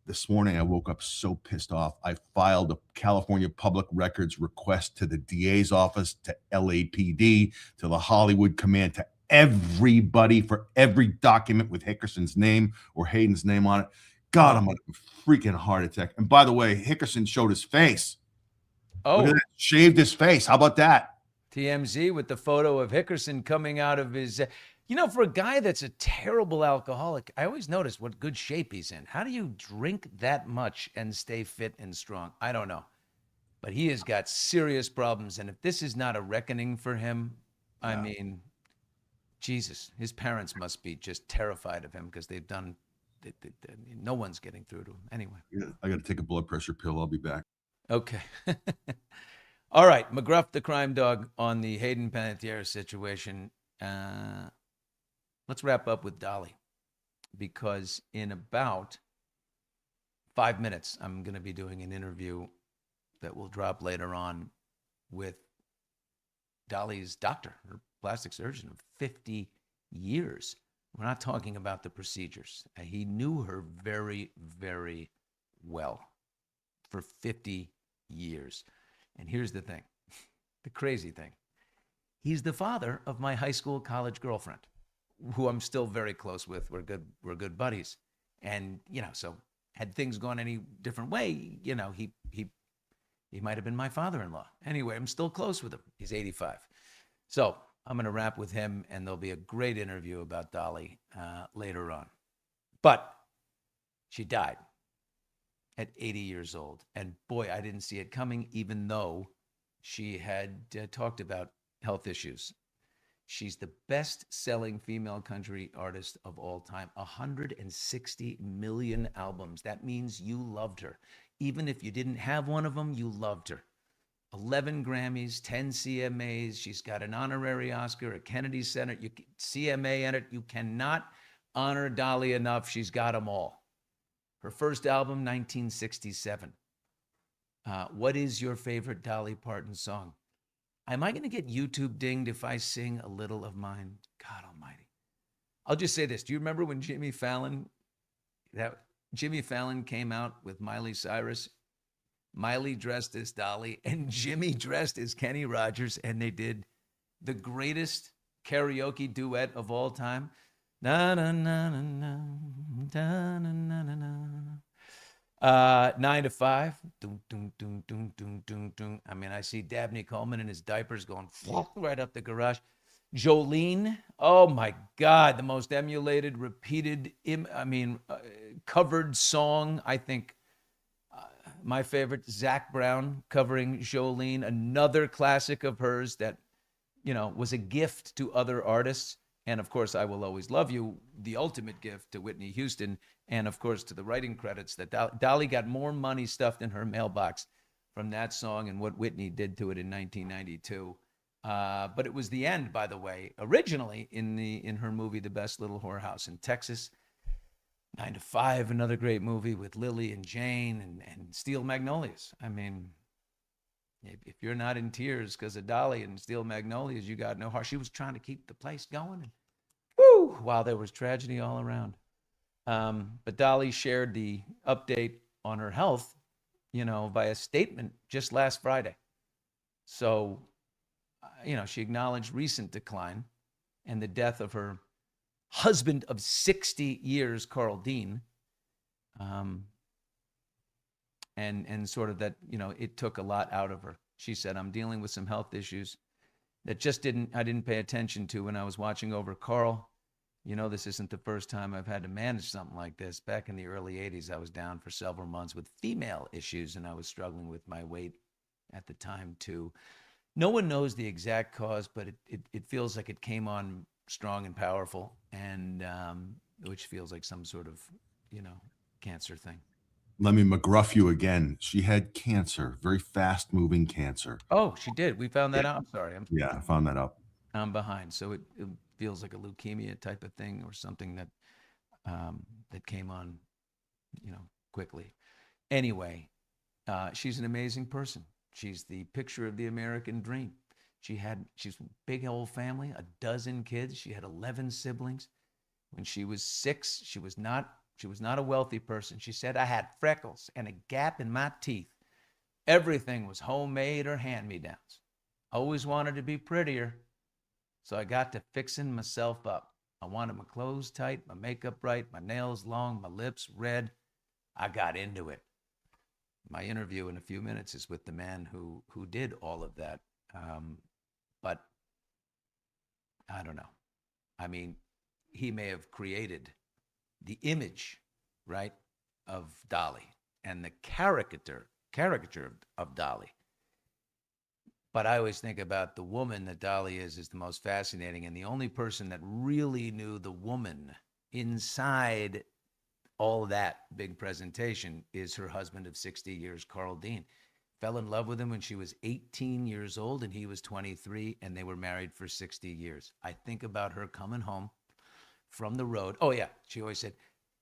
This morning, I woke up so pissed off. I filed a California Public Records request to the DA's office, to LAPD, to the Hollywood Command, to everybody for every document with Hickerson's name or Hayden's name on it. God, I'm on a freaking heart attack. And by the way, Hickerson showed his face. Oh, Look at that. Shaved his face. How about that? TMZ with the photo of Hickerson coming out of his, for a guy that's a terrible alcoholic, I always notice what good shape he's in. How do you drink that much and stay fit and strong? I don't know. But he has got serious problems. And if this is not a reckoning for him, I mean, Jesus, his parents must be just terrified of him because they've done, no one's getting through to him. Anyway. Yeah, I got to take a blood pressure pill. I'll be back. Okay. All right, McGruff, the crime dog, on the Hayden Panettiere situation. Let's wrap up with Dolly, because in about 5 minutes, I'm going to be doing an interview that will drop later on with Dolly's doctor, her plastic surgeon of 50 years. We're not talking about the procedures. He knew her very, very well for 50 years. And here's the thing, the crazy thing. He's the father of my high school college girlfriend, who I'm still very close with. We're good buddies. And, so had things gone any different way, he might have been my father-in-law. Anyway, I'm still close with him. He's 85. So I'm going to wrap with him, and there'll be a great interview about Dolly later on. But she died at 80 years old. And boy, I didn't see it coming, even though she had talked about health issues. She's the best-selling female country artist of all time. 160 million albums. That means you loved her. Even if you didn't have one of them, you loved her. 11 Grammys, 10 CMAs. She's got an honorary Oscar, a Kennedy Center, CMA in it. You cannot honor Dolly enough. She's got them all. Her first album, 1967. What is your favorite Dolly Parton song? Am I going to get YouTube dinged if I sing a little of mine? God almighty. I'll just say this. Do you remember when Jimmy Fallon came out with Miley Cyrus? Miley dressed as Dolly and Jimmy dressed as Kenny Rogers, and they did the greatest karaoke duet of all time. Na na na na na, na na na na na. 9 to 5. Doom, doom, doom, doom, doom, doom, doom. I mean, I see Dabney Coleman in his diapers going right up the garage. Jolene, oh my God, the most emulated, repeated, covered song. I think my favorite, Zac Brown covering Jolene, another classic of hers that, was a gift to other artists. And of course, I Will Always Love You, the ultimate gift to Whitney Houston. And of course, to the writing credits that Dolly got more money stuffed in her mailbox from that song and what Whitney did to it in 1992. But it was the end, by the way, originally in her movie, The Best Little Whorehouse in Texas. 9 to 5, another great movie with Lily and Jane and Steel Magnolias. I mean, if you're not in tears because of Dolly and Steel Magnolias, you got no heart. She was trying to keep the place going. And woo, while there was tragedy all around. But Dolly shared the update on her health, via statement just last Friday. So she acknowledged recent decline and the death of her husband of 60 years, Carl Dean. And sort of that, it took a lot out of her. She said, I'm dealing with some health issues that I didn't pay attention to when I was watching over Carl. This isn't the first time I've had to manage something like this. Back in the early 80s, I was down for several months with female issues, and I was struggling with my weight at the time too. No one knows the exact cause, but it feels like it came on strong and powerful, and which feels like some sort of, cancer thing. Let me McGruff you again. She had cancer, very fast moving cancer. Oh, she did. We found that out. I'm sorry. I found that out. I'm behind. So it feels like a leukemia type of thing or something that that came on, quickly. Anyway, she's an amazing person. She's the picture of the American dream. She's a big old family, 12 kids. She had 11 siblings. When she was 6, she was not a wealthy person. She said, I had freckles and a gap in my teeth. Everything was homemade or hand-me-downs. Always wanted to be prettier. So I got to fixing myself up. I wanted my clothes tight, my makeup right, my nails long, my lips red. I got into it. My interview in a few minutes is with the man who did all of that. But I don't know. I mean, he may have created the image, right, of Dolly and the caricature of Dolly. But I always think about the woman that Dolly is the most fascinating, and the only person that really knew the woman inside all that big presentation is her husband of 60 years, Carl Dean. Fell in love with him when she was 18 years old and he was 23, and they were married for 60 years. I think about her coming home from the road. Oh yeah, she always said,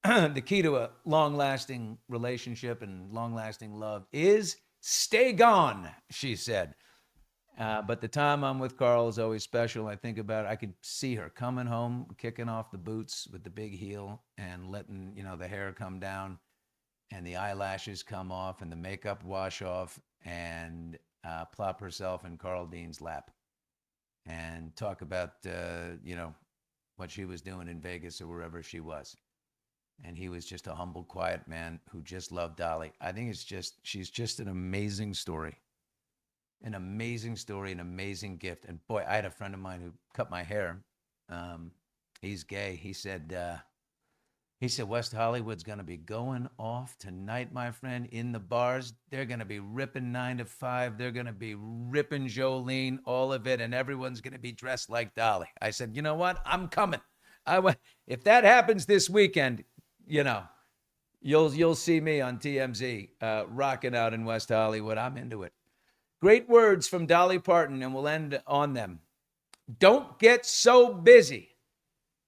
the key to a long-lasting relationship and long-lasting love is stay gone, she said. But the time I'm with Carl is always special. I think about it. I could see her coming home, kicking off the boots with the big heel and letting, the hair come down and the eyelashes come off and the makeup wash off and plop herself in Carl Dean's lap and talk about, what she was doing in Vegas or wherever she was. And he was just a humble, quiet man who just loved Dolly. I think she's just an amazing story. An amazing story, an amazing gift. And boy, I had a friend of mine who cut my hair. He's gay. He said, West Hollywood's going to be going off tonight, my friend, in the bars. They're going to be ripping 9 to 5. They're going to be ripping Jolene, all of it, and everyone's going to be dressed like Dolly. I said, you know what? I'm coming. If that happens this weekend, you'll see me on TMZ rocking out in West Hollywood. I'm into it. Great words from Dolly Parton, and we'll end on them. Don't get so busy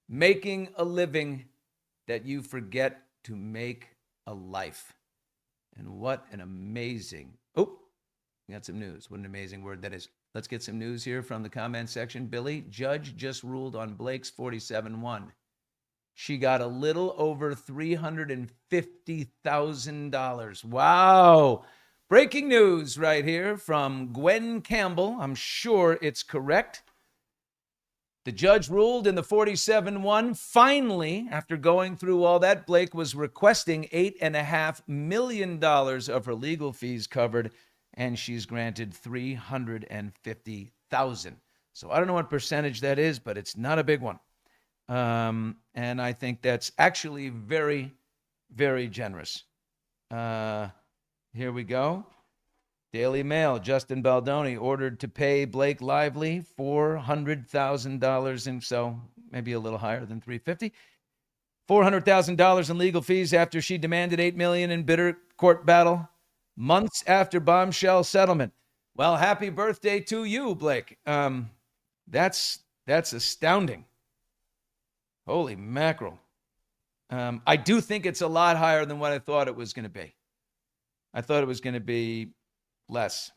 making a living that you forget to make a life. And what an amazing, we got some news. What an amazing word that is. Let's get some news here from the comment section. Billy, judge just ruled on Blake's 47-1. She got a little over $350,000. Wow. Breaking news right here from Gwen Campbell. I'm sure it's correct. The judge ruled in the 47-1. Finally, after going through all that, Blake was requesting $8.5 million of her legal fees covered, and she's granted $350,000. So I don't know what percentage that is, but it's not a big one. And I think that's actually very, very generous. Here we go. Daily Mail, Justin Baldoni ordered to pay Blake Lively $400,000, and so maybe a little higher than $350,000. $400,000 in legal fees after she demanded $8 million in bitter court battle months after bombshell settlement. Well, happy birthday to you, Blake. That's astounding. Holy mackerel. I do think it's a lot higher than what I thought it was going to be. I thought it was going to be less.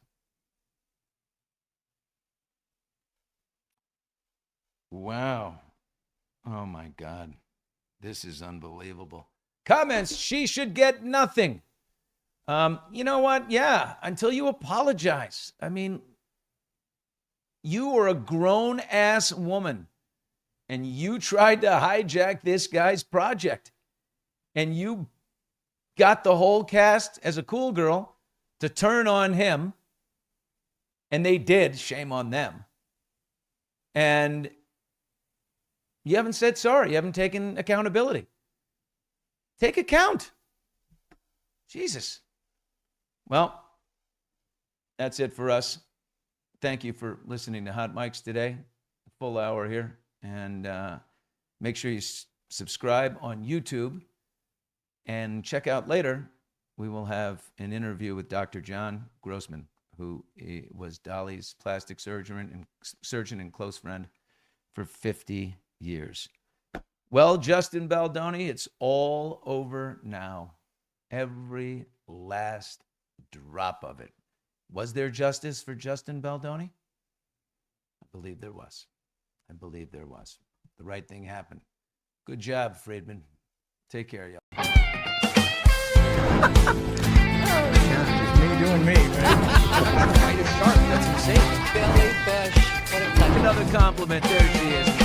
Wow. Oh my God. This is unbelievable. Comments, she should get nothing. You know what? Yeah, until you apologize. I mean, You are a grown-ass woman, and you tried to hijack this guy's project. And you got the whole cast as a cool girl to turn on him. And they did. Shame on them. And you haven't said sorry. You haven't taken accountability. Take account. Jesus. Well, that's it for us. Thank you for listening to Hot Mics today. A full hour here. And make sure you subscribe on YouTube. And check out later, we will have an interview with Dr. John Grossman, who was Dolly's plastic surgeon and close friend for 50 years. Well, Justin Baldoni, it's all over now. Every last drop of it. Was there justice for Justin Baldoni? I believe there was. The right thing happened. Good job, Friedman. Take care, y'all. Me doing me, right? That's insane. Billy Fish. What a pleasure. Another compliment. There she is.